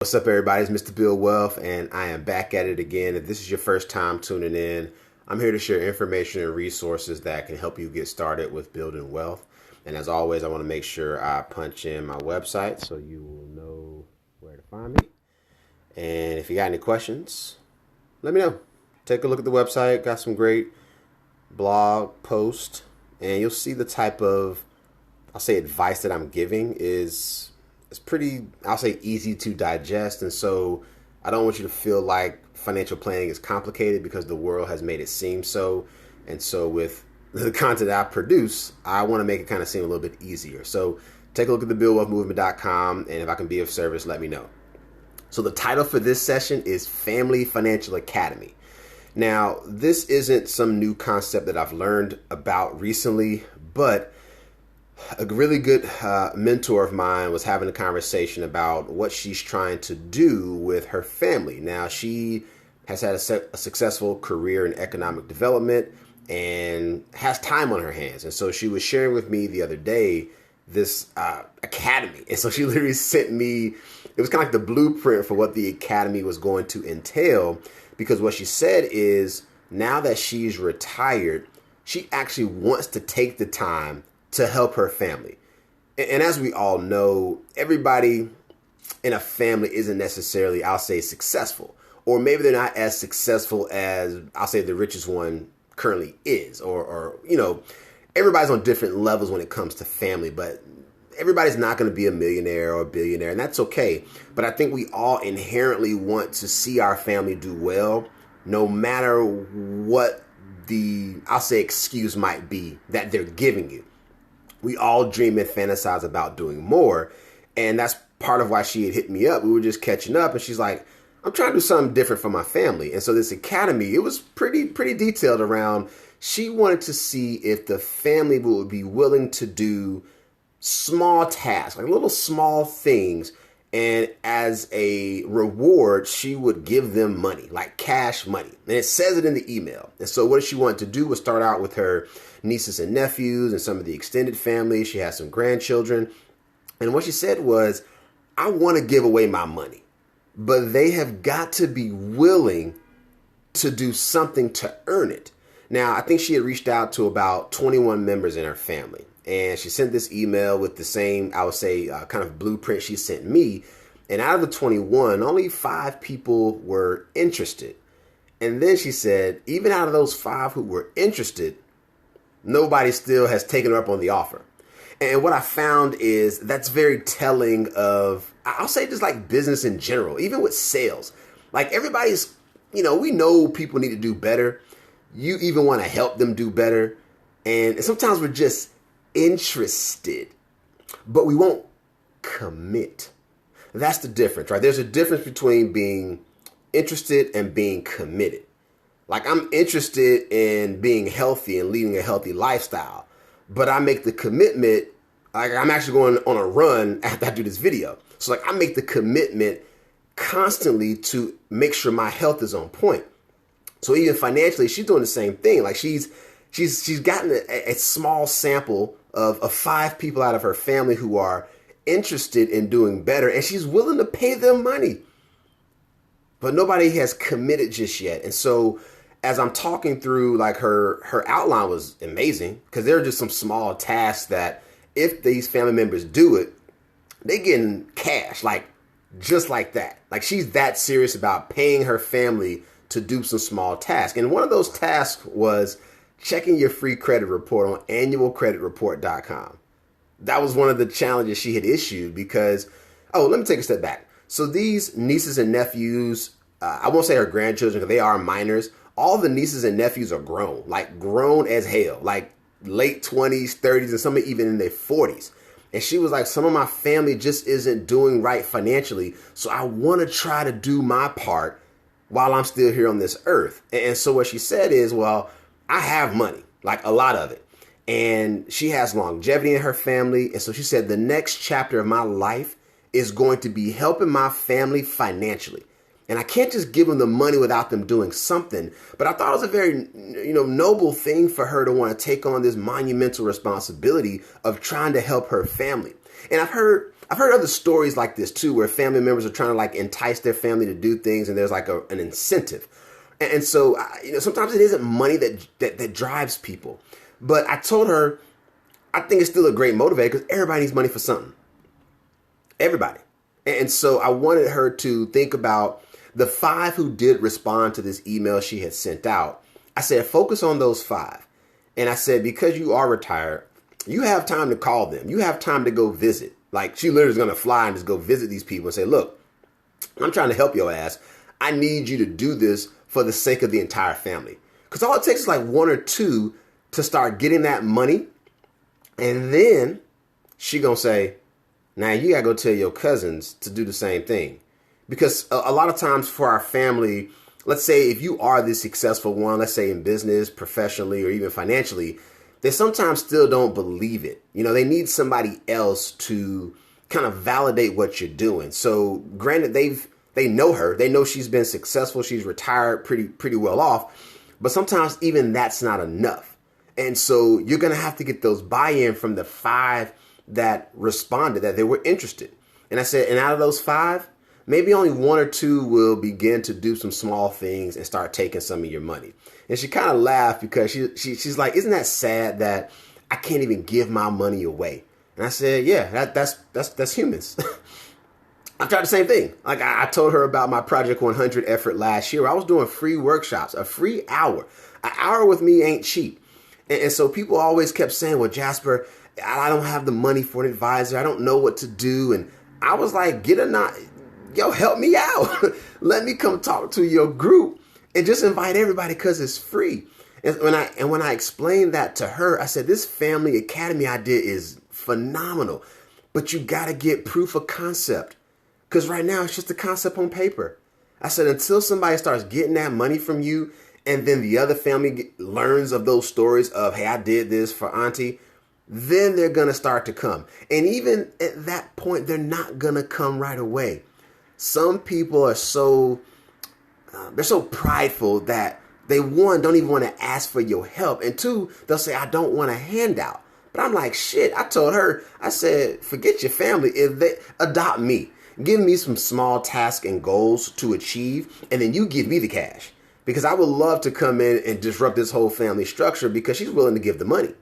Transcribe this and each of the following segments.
What's up, everybody? It's Mr. BuildWealth, and I am back at it again. If this is your first time tuning in, I'm here to share information and resources that can help you get started with building wealth. And as always, I want to make sure I punch in my website so you will know where to find me. And if you got any questions, let me know. Take a look at the website. Got some great blog posts, and you'll see the type of, I'll say, advice that I'm giving is it's pretty, I'll say, easy to digest. And so I don't want you to feel like financial planning is complicated because the world has made it seem so. And so with the content I produce, I want to make it kind of seem a little bit easier. So take a look at the BuildWealthMovement.com, and if I can be of service, let me know. So the title for this session is Family Financial Academy. Now, this isn't some new concept that I've learned about recently, but a really good mentor of mine was having a conversation about what she's trying to do with her family. Now, she has had a successful career in economic development and has time on her hands. And so she was sharing with me the other day this academy. And so she literally sent me, it was kind of like the blueprint for what the academy was going to entail, because what she said is now that she's retired, she actually wants to take the time to help her family. And as we all know, everybody in a family isn't necessarily, I'll say, successful. Or maybe they're not as successful as, I'll say, the richest one currently is. Or you know, everybody's on different levels when it comes to family, but everybody's not going to be a millionaire or a billionaire, and that's okay. But I think we all inherently want to see our family do well, no matter what the, I'll say, excuse might be that they're giving you. We all dream and fantasize about doing more. And that's part of why she had hit me up. We were just catching up, and she's like, I'm trying to do something different for my family. And so this academy, it was pretty detailed around, she wanted to see if the family would be willing to do small tasks, like little small things. And as a reward, she would give them money, like cash money. And it says it in the email. And so what she wanted to do was start out with her nieces and nephews and some of the extended family. She has some grandchildren. And what she said was, I want to give away my money, but they have got to be willing to do something to earn it. Now, I think she had reached out to about 21 members in her family. And she sent this email with the same, I would say, kind of blueprint she sent me. And out of the 21, only 5 people were interested. And then she said, even out of those 5 who were interested, nobody still has taken her up on the offer. And what I found is that's very telling of, I'll say, just like business in general, even with sales. Like everybody's, you know, we know people need to do better. You even want to help them do better. And sometimes we're just interested, but we won't commit. That's the difference, right? There's a difference between being interested and being committed. Like, I'm interested in being healthy and leading a healthy lifestyle, but I make the commitment, like I'm actually going on a run after I do this video. So like I make the commitment constantly to make sure my health is on point. So even financially, she's doing the same thing. Like she's gotten a small sample of 5 people out of her family who are interested in doing better, and she's willing to pay them money. But nobody has committed just yet. And so as I'm talking through, like her outline was amazing, because there are just some small tasks that if these family members do it, they getting cash, like just like that. Like she's that serious about paying her family to do some small tasks. And one of those tasks was checking your free credit report on annualcreditreport.com. That was one of the challenges she had issued because, let me take a step back. So these nieces and nephews, I won't say her grandchildren because they are minors. All the nieces and nephews are grown, like grown as hell, like late 20s, 30s, and some even in their 40s. And she was like, some of my family just isn't doing right financially. So I want to try to do my part while I'm still here on this earth. And so what she said is, well, I have money, like a lot of it. And she has longevity in her family. And so she said, the next chapter of my life is going to be helping my family financially. And I can't just give them the money without them doing something. But I thought it was a very, noble thing for her to want to take on this monumental responsibility of trying to help her family. And I've heard I've heard other stories like this too, where family members are trying to like entice their family to do things, and there's like an incentive. And so, sometimes it isn't money that drives people. But I told her, I think it's still a great motivator because everybody needs money for something. Everybody. And so I wanted her to think about the 5 who did respond to this email she had sent out. I said, focus on those 5. And I said, because you are retired, you have time to call them. You have time to go visit. Like, she literally is going to fly and just go visit these people and say, look, I'm trying to help your ass. I need you to do this for the sake of the entire family. Because all it takes is like 1 or 2 to start getting that money. And then she going to say, now you got to go tell your cousins to do the same thing. Because a lot of times for our family, let's say if you are the successful one, let's say in business, professionally, or even financially, they sometimes still don't believe it. They need somebody else to kind of validate what you're doing. So granted, they know her. They know she's been successful. She's retired pretty well off. But sometimes even that's not enough. And so you're going to have to get those buy-in from the 5 that responded, that they were interested. And I said, and out of those 5, maybe only 1 or 2 will begin to do some small things and start taking some of your money. And she kind of laughed because she's like, isn't that sad that I can't even give my money away? And I said, yeah, that's humans. I tried the same thing. Like I told her about my Project 100 effort last year. I was doing free workshops, a free hour. An hour with me ain't cheap. And so people always kept saying, well, Jasper, I don't have the money for an advisor. I don't know what to do. And I was like, help me out. Let me come talk to your group and just invite everybody because it's free. And when I explained that to her, I said, this family academy idea is phenomenal, but you got to get proof of concept. Because right now it's just a concept on paper. I said, until somebody starts getting that money from you, and then the other family learns of those stories of, hey, I did this for auntie, then they're going to start to come. And even at that point, they're not going to come right away. Some people are they're so prideful that they, 1, don't even want to ask for your help. And 2, they'll say, I don't want a handout. But I'm like, shit, I told her, I said, forget your family. If they adopt me, give me some small tasks and goals to achieve, and then you give me the cash. Because I would love to come in and disrupt this whole family structure because she's willing to give the money.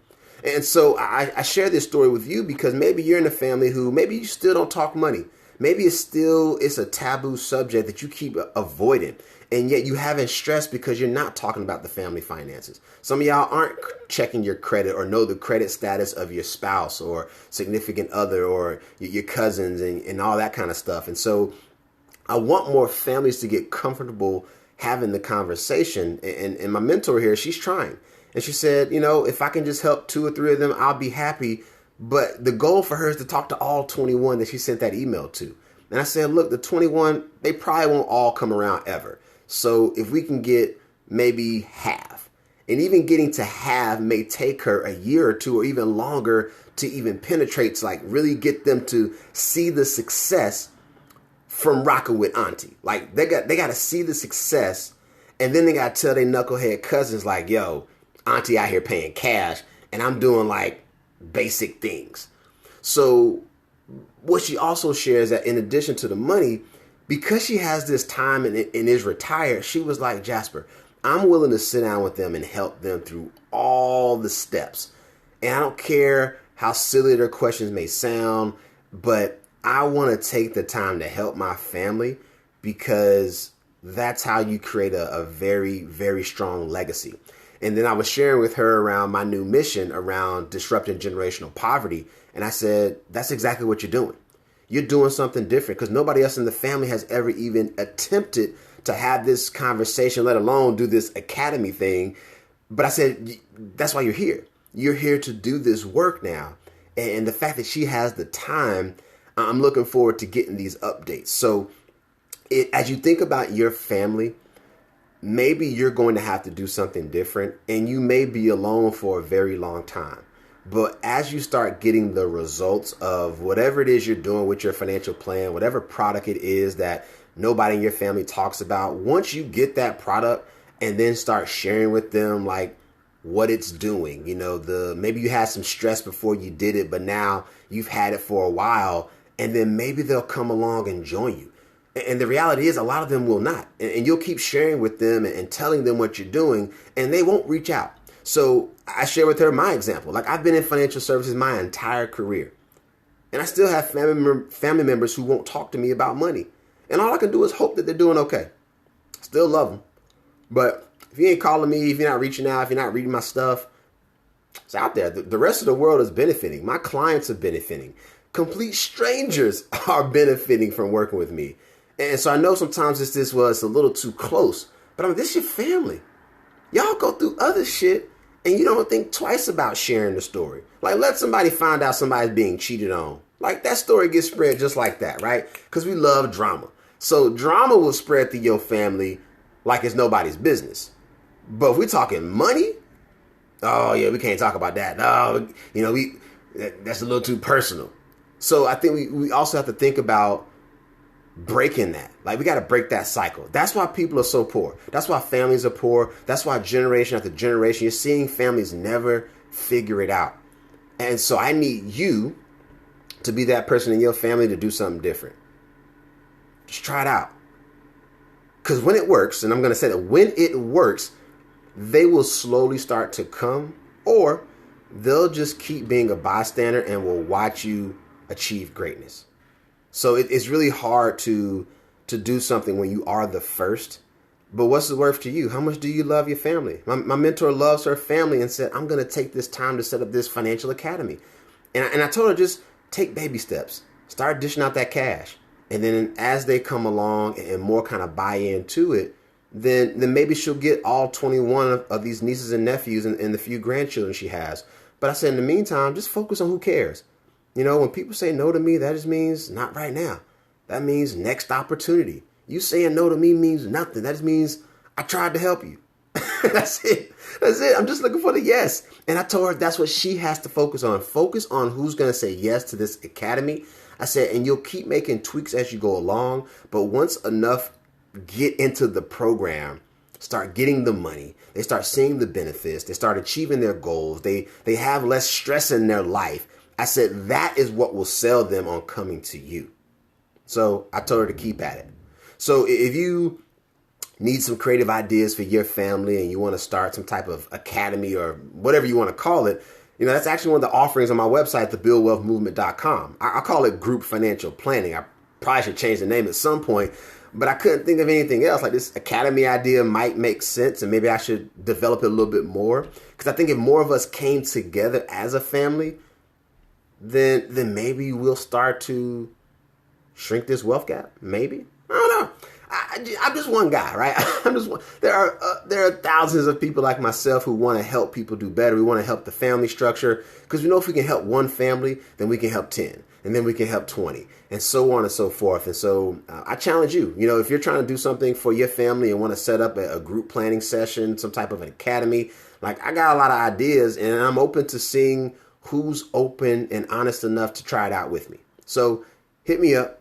And so I share this story with you because maybe you're in a family who maybe you still don't talk money. Maybe it's a taboo subject that you keep avoiding. And yet you haven't stressed because you're not talking about the family finances. Some of y'all aren't checking your credit or know the credit status of your spouse or significant other or your cousins and all that kind of stuff. And so I want more families to get comfortable having the conversation. And my mentor here, she's trying. And she said, if I can just help 2 or 3 of them, I'll be happy. But the goal for her is to talk to all 21 that she sent that email to. And I said, look, the 21, they probably won't all come around ever. So if we can get maybe half, and even getting to half may take her a year or 2 or even longer to even penetrate, to like really get them to see the success from rocking with auntie. Like they got to see the success, and then they got to tell their knucklehead cousins like, yo, auntie out here paying cash and I'm doing like basic things. So what she also shares that in addition to the money, because she has this time and is retired, she was like, Jasper, I'm willing to sit down with them and help them through all the steps. And I don't care how silly their questions may sound, but I want to take the time to help my family because that's how you create a very, very strong legacy. And then I was sharing with her around my new mission around disrupting generational poverty. And I said, that's exactly what you're doing. You're doing something different because nobody else in the family has ever even attempted to have this conversation, let alone do this academy thing. But I said, that's why you're here. You're here to do this work now. And the fact that she has the time, I'm looking forward to getting these updates. So as you think about your family, maybe you're going to have to do something different and you may be alone for a very long time. But as you start getting the results of whatever it is you're doing with your financial plan, whatever product it is that nobody in your family talks about, once you get that product and then start sharing with them like what it's doing, maybe you had some stress before you did it, but now you've had it for a while and then maybe they'll come along and join you. And the reality is a lot of them will not. And you'll keep sharing with them and telling them what you're doing, and they won't reach out. So I share with her my example. Like, I've been in financial services my entire career, and I still have family members who won't talk to me about money. And all I can do is hope that they're doing okay. Still love them. But if you ain't calling me, if you're not reaching out, if you're not reading my stuff, it's out there. The rest of the world is benefiting. My clients are benefiting. Complete strangers are benefiting from working with me. And so I know sometimes it's a little too close, but I mean, this is your family. Y'all go through other shit and you don't think twice about sharing the story. Like, let somebody find out somebody's being cheated on. Like, that story gets spread just like that, right? Because we love drama. So drama will spread through your family like it's nobody's business. But if we're talking money, oh yeah, we can't talk about that. No, that's a little too personal. So I think we also have to think about breaking that. Like, we got to break that cycle. That's why people are so poor. That's why families are poor. That's why generation after generation, you're seeing families never figure it out. And so I need you to be that person in your family to do something different. Just try it out. Because when it works, and I'm going to say that when it works, they will slowly start to come, or they'll just keep being a bystander and will watch you achieve greatness. So it's really hard to do something when you are the first. But what's it worth to you? How much do you love your family? My mentor loves her family and said, I'm going to take this time to set up this financial academy. And I told her, just take baby steps. Start dishing out that cash. And then as they come along and more kind of buy into it, then maybe she'll get all 21 of these nieces and nephews and the few grandchildren she has. But I said, in the meantime, just focus on who cares. When people say no to me, that just means not right now. That means next opportunity. You saying no to me means nothing. That just means I tried to help you. That's it. I'm just looking for the yes. And I told her that's what she has to focus on. Focus on who's going to say yes to this academy. I said, and you'll keep making tweaks as you go along. But once enough get into the program, start getting the money, they start seeing the benefits, they start achieving their goals, they have less stress in their life. I said, that is what will sell them on coming to you. So I told her to keep at it. So if you need some creative ideas for your family and you want to start some type of academy or whatever you want to call it, that's actually one of the offerings on my website, thebuildwealthmovement.com. I call it group financial planning. I probably should change the name at some point, but I couldn't think of anything else. Like, this academy idea might make sense, and maybe I should develop it a little bit more. Because I think if more of us came together as a family, then maybe we'll start to shrink this wealth gap. Maybe. I don't know. I'm just one guy, right? I'm just one. There are thousands of people like myself who want to help people do better. We want to help the family structure, because we know if we can help one family, then we can help 10, and then we can help 20, and so on and so forth. And so I challenge you, if you're trying to do something for your family and want to set up a group planning session, some type of an academy, like, I got a lot of ideas, and I'm open to seeing who's open and honest enough to try it out with me. So hit me up,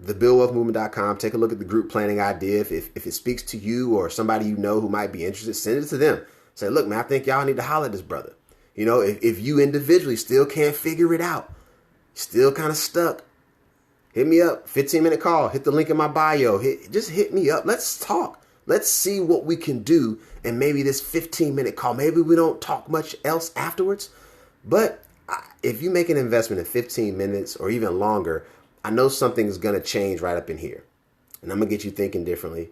thebuildwealthmovement.com. Take a look at the group planning idea. If it speaks to you or somebody you know who might be interested, send it to them. Say, look, man, I think y'all need to holler at this brother. If you individually still can't figure it out, still kind of stuck, hit me up. 15-minute call. Hit the link in my bio. Just hit me up. Let's talk. Let's see what we can do. And maybe this 15-minute call, maybe we don't talk much else afterwards. But if you make an investment in 15 minutes or even longer, I know something's going to change right up in here. And I'm going to get you thinking differently.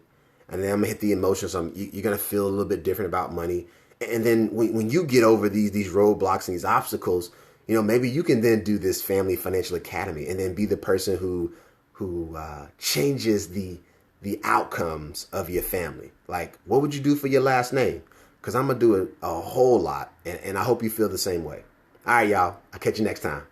And then I'm going to hit the emotions. You're going to feel a little bit different about money. And then when you get over these roadblocks and these obstacles, maybe you can then do this family financial academy and then be the person who changes the outcomes of your family. Like, what would you do for your last name? Because I'm going to do a whole lot. And I hope you feel the same way. All right, y'all. I'll catch you next time.